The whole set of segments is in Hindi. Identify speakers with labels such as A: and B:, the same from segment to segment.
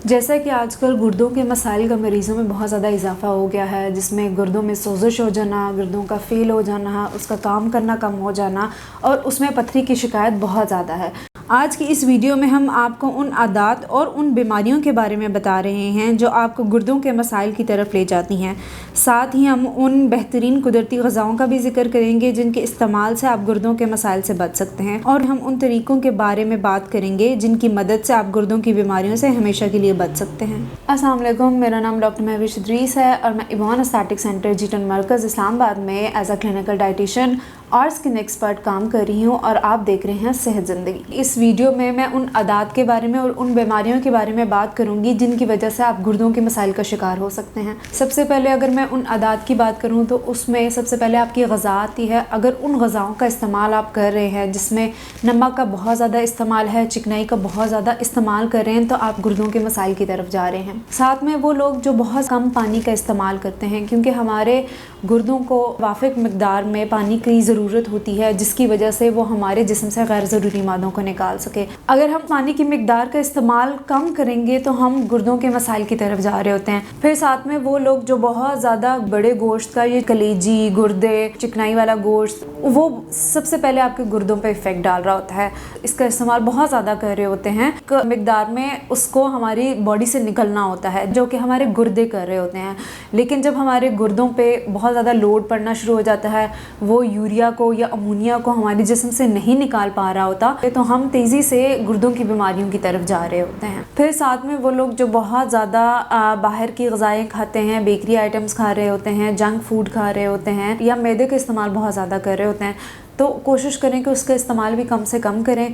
A: जैसा कि आजकल गुर्दों के मसाइल का मरीज़ों में बहुत ज़्यादा इजाफा हो गया है, जिसमें गुर्दों में सोजिश हो जाना, गुर्दों का फ़ेल हो जाना, उसका काम करना कम हो जाना और उसमें पथरी की शिकायत बहुत ज़्यादा है। आज की इस वीडियो में हम आपको उन आदात और उन बीमारियों के बारे में बता रहे हैं जो आपको गुर्दों के मसाइल की तरफ ले जाती हैं। साथ ही हम उन बेहतरीन कुदरती ग़िज़ाओं का भी ज़िक्र करेंगे जिनके इस्तेमाल से आप गुर्दों के मसाइल से बच सकते हैं, और हम उन तरीक़ों के बारे में बात करेंगे जिनकी मदद से आप गुर्दों की बीमारियों से हमेशा के लिए बच सकते हैं। अस्सलाम वालेकुम, मेरा नाम डॉक्टर महविश इदरीस है और मैं इवान एस्थेटिक सेंटर जीटन मरकज़ इस्लामाबाद में एज अ क्लिनिकल डाइटिशियन और स्किन एक्सपर्ट काम कर रही हूँ और आप देख रहे हैं सेहत ज़िंदगी। इस वीडियो में मैं उन आदात के बारे में और उन बीमारियों के बारे में बात करूँगी जिनकी वजह से आप गुर्दों के मसाइल का शिकार हो सकते हैं। सबसे पहले अगर मैं उन आदात की बात करूँ तो उसमें सबसे पहले आपकी ग़िज़ा आती है। अगर उन ग़िज़ाओं का इस्तेमाल आप कर रहे हैं जिसमें नमक का बहुत ज़्यादा इस्तेमाल है, चिकनाई का बहुत ज़्यादा इस्तेमाल कर रहे हैं, तो आप गुर्दों के मसाइल की तरफ जा रहे हैं। साथ में वो लोग जो बहुत कम पानी का इस्तेमाल करते हैं, क्योंकि हमारे गुर्दों को वाफ़िक मिक़दार में पानी की ज़रूरत होती है जिसकी वजह से वो हमारे जिस्म से गैर ज़रूरी मादों को निकाल सके। अगर हम पानी की मिक़दार का इस्तेमाल कम करेंगे तो हम गुर्दों के मसाइल की तरफ जा रहे होते हैं। फिर साथ में वो लोग जो बहुत ज़्यादा बड़े गोश्त का, ये कलेजी, गुर्दे, चिकनाई वाला गोश्त, वो सबसे पहले आपके गुर्दों पे इफ़ेक्ट डाल रहा होता है। इसका इस्तेमाल बहुत ज़्यादा कर रहे होते हैं, मिक़दार में उसको हमारी बॉडी से निकलना होता है जो कि हमारे गुर्दे कर रहे होते हैं। लेकिन जब हमारे गुर्दों पे बहुत ज़्यादा लोड पड़ना शुरू हो जाता है, वो यूरिया को या अमोनिया को हमारे जिस्म से नहीं निकाल पा रहा होता, तो हम तेज़ी से गुर्दों की बीमारियों की तरफ जा रहे होते हैं। फिर साथ में वो लोग जो बहुत ज़्यादा बाहर की ग़िज़ाएँ खाते हैं, बेकरी आइटम्स खा रहे होते हैं, जंक फूड खा रहे होते हैं या मैदे का इस्तेमाल बहुत ज़्यादा कर रहे होते हैं, तो कोशिश करें कि उसका इस्तेमाल भी कम से कम करें।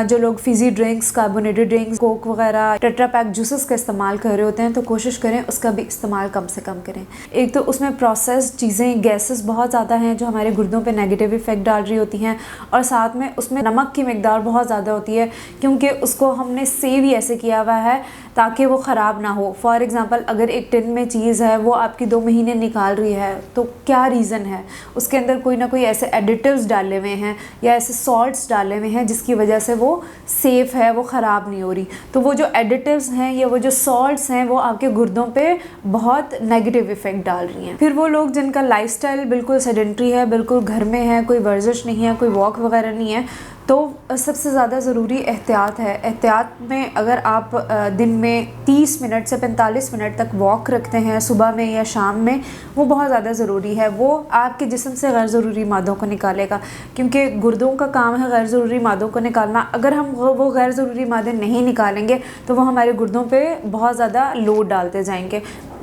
A: जो लोग fizzy drinks, carbonated drinks, Coke वगैरह, टेट्रा पैक जूसेस का इस्तेमाल कर रहे होते हैं, तो कोशिश करें उसका भी इस्तेमाल कम से कम करें। एक तो उसमें प्रोसेस्ड चीज़ें, गैसेस बहुत ज़्यादा हैं जो हमारे गुर्दों पे नेगेटिव इफ़ेक्ट डाल रही होती हैं, और साथ में उसमें नमक की मिक़दार बहुत ज़्यादा होती है क्योंकि उसको हमने सेव ही ऐसे किया हुआ है ताकि वो ख़राब ना हो। फॉर एग्ज़ाम्पल, अगर एक टिन में चीज़ है वो आपकी 2 महीने निकाल रही है, तो क्या रीज़न है? उसके अंदर कोई ना कोई ऐसे एडिटिव्स डाले हुए हैं या ऐसे सॉल्ट्स डाले हुए हैं जिसकी वजह से वो सेफ़ है, वो ख़राब नहीं हो रही। तो वो जो एडिटिव्स हैं या वो जो सॉल्ट्स हैं वो आपके गुर्दों पे बहुत नेगेटिव इफ़ेक्ट डाल रही हैं। फिर वो लोग जिनका लाइफ़स्टाइल बिल्कुल सेडेंट्री है, बिल्कुल घर में है, कोई वर्जिश नहीं है, कोई वॉक वगैरह नहीं है, तो सबसे ज़्यादा ज़रूरी एहतियात है। एहतियात में अगर आप दिन में 30 मिनट से 45 मिनट तक वॉक रखते हैं सुबह में या शाम में, वो बहुत ज़्यादा ज़रूरी है। वो आपके जिस्म से गैर ज़रूरी मादों को निकालेगा, क्योंकि गुर्दों का काम है गैर ज़रूरी मादों को निकालना। अगर हम वो गैर ज़रूरी मादे नहीं निकालेंगे तो वो हमारे गुर्दों पे बहुत ज़्यादा लोड डालते जाएंगे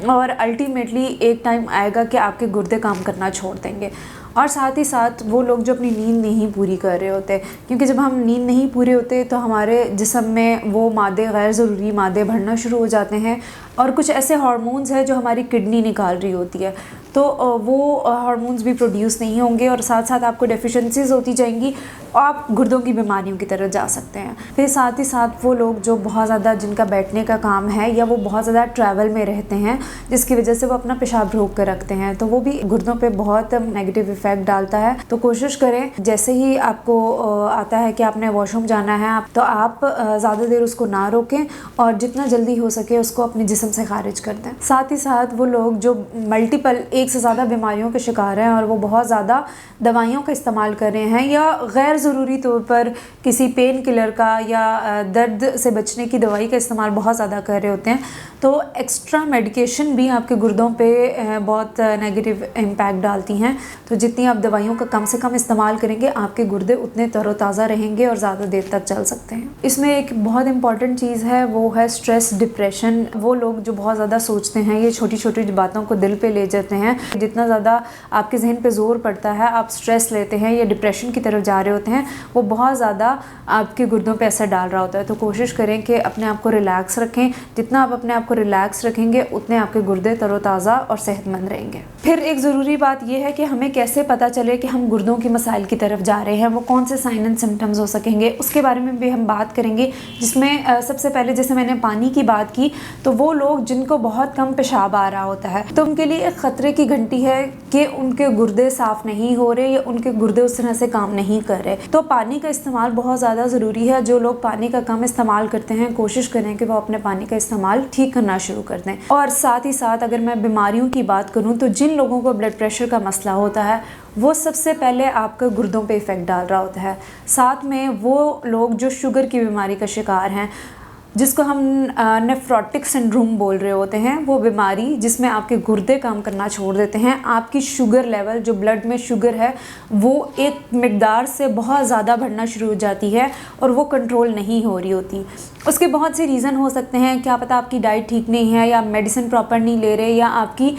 A: और अल्टीमेटली एक टाइम आएगा कि आपके गुर्दे काम करना छोड़ देंगे। और साथ ही साथ वो लोग जो अपनी नींद नहीं पूरी कर रहे होते, क्योंकि जब हम नींद नहीं पूरे होते तो हमारे जिस्म में वो मादे, गैर ज़रूरी मादे बढ़ना शुरू हो जाते हैं, और कुछ ऐसे हार्मोन्स हैं जो हमारी किडनी निकाल रही होती है, तो वो हार्मोन्स भी प्रोड्यूस नहीं होंगे और साथ साथ आपको डेफिशिएंसीज़ होती जाएंगी और आप गुर्दों की बीमारियों की तरफ जा सकते हैं। फिर साथ ही साथ वो लोग जो बहुत ज़्यादा, जिनका बैठने का काम है या वो बहुत ज़्यादा ट्रैवल में रहते हैं जिसकी वजह से वो अपना पेशाब रोक कर रखते हैं, तो वो भी गुर्दों पे बहुत नेगेटिव इफ़ेक्ट डालता है। तो कोशिश करें जैसे ही आपको आता है कि आपने वॉशरूम जाना है तो आप ज़्यादा देर उसको ना रोकें और जितना जल्दी हो सके उसको अपने जिस्म से खारिज कर दें। साथ ही साथ वो लोग जो मल्टीपल, एक से ज़्यादा बीमारियों के शिकार हैं और वो बहुत ज़्यादा दवाइयों का इस्तेमाल कर रहे हैं या गैर ज़रूरी तौर पर किसी पेन किलर का या दर्द से बचने की दवाई का इस्तेमाल बहुत ज़्यादा कर रहे होते हैं, तो एक्स्ट्रा मेडिकेशन भी आपके गुर्दों पे बहुत नेगेटिव इम्पैक्ट डालती हैं। तो जितनी आप दवाइयों का कम से कम इस्तेमाल करेंगे, आपके गुर्दे उतने तरोताज़ा रहेंगे और ज़्यादा देर तक चल सकते हैं। इसमें एक बहुत इंपॉर्टेंट चीज़ है, वो है स्ट्रेस, डिप्रेशन। वो लोग जो बहुत ज़्यादा सोचते हैं, ये छोटी छोटी बातों को दिल पे ले जाते हैं, जितना ज़्यादा आपके जहन पे जोर पड़ता है, आप स्ट्रेस लेते हैं या डिप्रेशन की तरफ जा रहे होते हैं, वो बहुत ज़्यादा आपके गुर्दों पे असर डाल रहा होता है। तो कोशिश करें कि अपने आप को रिलैक्स रखें। जितना आप अपने आप को रिलैक्स रखेंगे उतने आपके गुर्दे तरोताज़ा और सेहतमंद रहेंगे। फिर एक ज़रूरी बात यह है कि हमें कैसे पता चले कि हम गुर्दों की मसाइल की तरफ जा रहे हैं, वो कौन से साइन एंड सिम्टम्स हो सकेंगे, उसके बारे में भी हम बात करेंगे। जिसमें सबसे पहले, जैसे मैंने पानी की बात की, तो वो लोग जिनको बहुत कम पेशाब आ रहा होता है, तो उनके लिए एक ख़तरे की घंटी है कि उनके गुर्दे साफ़ नहीं हो रहे या उनके गुर्दे उस तरह से काम नहीं कर रहे। तो पानी का इस्तेमाल बहुत ज़्यादा ज़रूरी है। जो लोग पानी का कम इस्तेमाल करते हैं, कोशिश करें कि वो अपने पानी का इस्तेमाल ठीक करना शुरू कर दें। और साथ ही साथ अगर मैं बीमारियों की बात करूँ तो जिन लोगों को ब्लड प्रेशर का मसला होता है वो सबसे पहले आपके गुर्दों पे इफ़ेक्ट डाल रहा होता है। साथ में वो लोग जो शुगर की बीमारी का शिकार हैं, जिसको हम नेफ्रोटिक सिंड्रोम बोल रहे होते हैं, वो बीमारी जिसमें आपके गुर्दे काम करना छोड़ देते हैं, आपकी शुगर लेवल, जो ब्लड में शुगर है वो एक मिकदार से बहुत ज़्यादा बढ़ना शुरू हो जाती है और वो कंट्रोल नहीं हो रही होती। उसके बहुत से रीज़न हो सकते हैं, क्या पता आपकी डाइट ठीक नहीं है या मेडिसिन प्रॉपर नहीं ले रहे या आपकी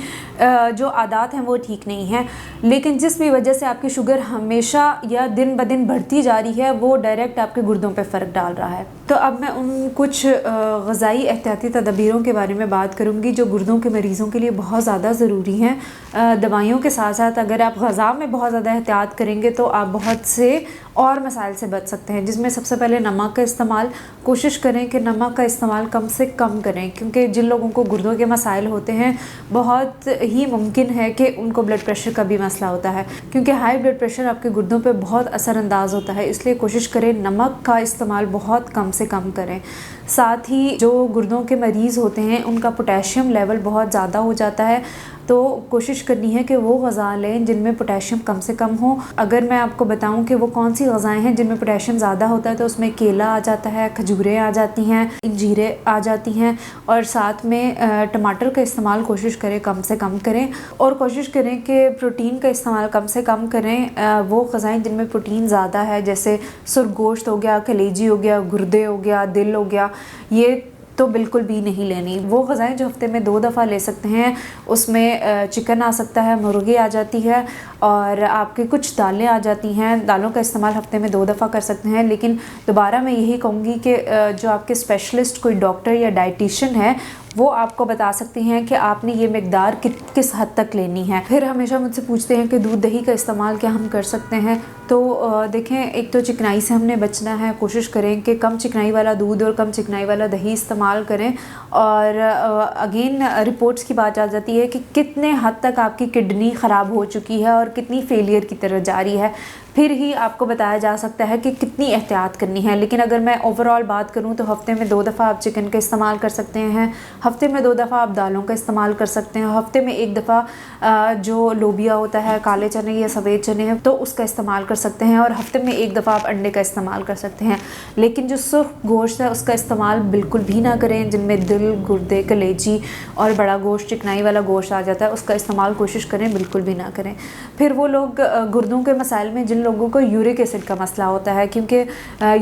A: जो आदत हैं वो ठीक नहीं है, लेकिन जिस भी वजह से आपकी शुगर हमेशा या दिन ब दिन बढ़ती जा रही है वो डायरेक्ट आपके गुर्दों पे फ़र्क डाल रहा है। तो अब मैं उन कुछ ग़िज़ाई एहतियाती तदबीरों के बारे में बात करूँगी जो गुर्दों के मरीज़ों के लिए बहुत ज़्यादा ज़रूरी हैं। दवाइयों के साथ साथ अगर आप ग़िज़ा में बहुत ज़्यादा एहतियात करेंगे तो आप बहुत से और मसाइल से बच सकते हैं, जिसमें सबसे पहले नमक का इस्तेमाल। कोशिश करें कि नमक का इस्तेमाल कम से कम करें, क्योंकि जिन लोगों को गुर्दों के मसाइल होते हैं बहुत ही मुमकिन है कि उनको ब्लड प्रेशर का भी मसला होता है, क्योंकि हाई ब्लड प्रेशर आपके गुर्दों पे बहुत असरअंदाज होता है। इसलिए कोशिश करें नमक का इस्तेमाल बहुत कम से कम करें। साथ ही जो गुर्दों के मरीज़ होते हैं उनका पोटेशियम लेवल बहुत ज़्यादा हो जाता है, तो कोशिश करनी है कि वो ग़िज़ा लें जिनमें पोटेशियम कम से कम हो। अगर मैं आपको बताऊं कि वो कौन सी ग़िज़ाएँ हैं जिनमें पोटेशियम ज़्यादा होता है तो उसमें केला आ जाता है, खजूरें आ जाती हैं, इंजीरें आ जाती हैं, और साथ में टमाटर का इस्तेमाल कोशिश करें कम से कम करें, और कोशिश करें कि प्रोटीन का इस्तेमाल कम से कम करें। वो ग़िज़ाएँ जिनमें प्रोटीन ज़्यादा है, जैसे सुरगोश्त हो गया, कलेजी हो गया, गुर्दे हो गया, दिल हो गया, ये तो बिल्कुल भी नहीं लेनी। वो ग़िज़ाएँ जो हफ्ते में 2 दफ़ा ले सकते हैं उसमें चिकन आ सकता है, मुर्गी आ जाती है और आपके कुछ दालें आ जाती हैं। दालों का इस्तेमाल हफ्ते में 2 दफ़ा कर सकते हैं, लेकिन दोबारा मैं यही कहूँगी कि जो आपके स्पेशलिस्ट कोई डॉक्टर या डाइटिशियन है वो आपको बता सकती हैं कि आपने ये मिकदार किस हद तक लेनी है। फिर हमेशा मुझसे पूछते हैं कि दूध दही का इस्तेमाल क्या हम कर सकते हैं। तो देखें, एक तो चिकनाई से हमने बचना है, कोशिश करें कि कम चिकनाई वाला दूध और कम चिकनाई वाला दही इस्तेमाल करें। और अगेन रिपोर्ट्स की बात आ जाती है कि कितने हद तक आपकी किडनी ख़राब हो चुकी है और कितनी फेलियर की तरफ जा रही है, फिर ही आपको बताया जा सकता है कि कितनी एहतियात करनी है। लेकिन अगर मैं ओवरऑल बात करूं तो हफ्ते में 2 दफ़ा आप चिकन का इस्तेमाल कर सकते हैं, हफ्ते में 2 दफ़ा आप दालों का इस्तेमाल कर सकते हैं, हफ्ते में 1 दफ़ा जो लोबिया होता है, काले चने या सफ़ेद चने हैं, तो उसका इस्तेमाल कर सकते हैं, और हफ्ते में 1 दफ़ा आप अंडे का इस्तेमाल कर सकते हैं। लेकिन जो सुर्ख गोश्त है उसका इस्तेमाल बिल्कुल भी ना करें, जिनमें दिल, गुर्दे, कलेजी और बड़ा गोश्त, चिकनाई वाला गोश्त आ जाता है, उसका इस्तेमाल कोशिश करें बिल्कुल भी ना करें। फिर वो लोग गुर्दों के मसाइल में जिन लोगों को यूरिक एसिड का मसला होता है, क्योंकि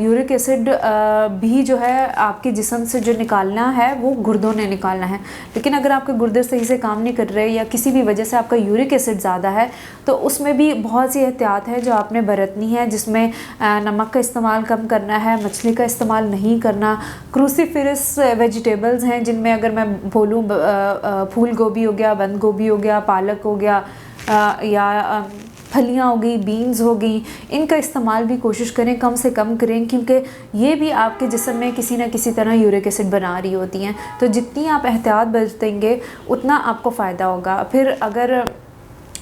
A: यूरिक एसिड भी जो है आपके जिस्म से जो निकालना है वो गुर्दों ने निकालना है, लेकिन अगर आपके गुर्दे सही से काम नहीं कर रहे या किसी भी वजह से आपका यूरिक एसिड ज़्यादा है तो उसमें भी बहुत सी एहतियात है जो आपने बरतनी है, जिसमें नमक का इस्तेमाल कम करना है, मछली का इस्तेमाल नहीं करना, क्रूसीफेरस वेजिटेबल्स हैं जिनमें अगर मैं बोलूँ फूल गोभी हो गया, बंद गोभी हो गया, पालक हो गया, या फलियाँ हो गई, बीन्स हो गई, इनका इस्तेमाल भी कोशिश करें कम से कम करें, क्योंकि ये भी आपके जिस्म में किसी न किसी तरह यूरिक एसिड बना रही होती हैं। तो जितनी आप एहतियात बरतेंगे उतना आपको फ़ायदा होगा। फिर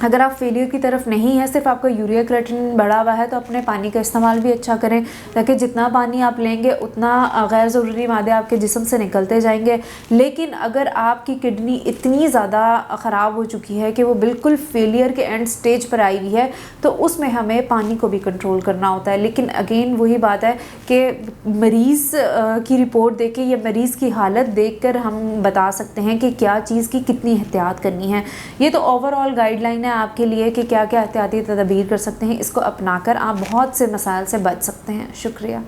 A: अगर आप फेलियर की तरफ नहीं है, सिर्फ आपका यूरिया क्रिएटिनिन बढ़ा हुआ है, तो अपने पानी का इस्तेमाल भी अच्छा करें, ताकि जितना पानी आप लेंगे उतना गैर ज़रूरी मादे आपके जिस्म से निकलते जाएंगे। लेकिन अगर आपकी किडनी इतनी ज़्यादा ख़राब हो चुकी है कि वो बिल्कुल फेलियर के एंड स्टेज पर आई हुई है, तो उसमें हमें पानी को भी कंट्रोल करना होता है। लेकिन अगेन वही बात है कि मरीज़ की रिपोर्ट देख के या मरीज़ की हालत देख कर हम बता सकते हैं कि क्या चीज़ की कितनी एहतियात करनी है। ये तो ओवरऑल गाइडलाइन आपके लिए कि क्या क्या एहतियाती तदबीर कर सकते हैं, इसको अपनाकर आप बहुत से मसाइल से बच सकते हैं। शुक्रिया।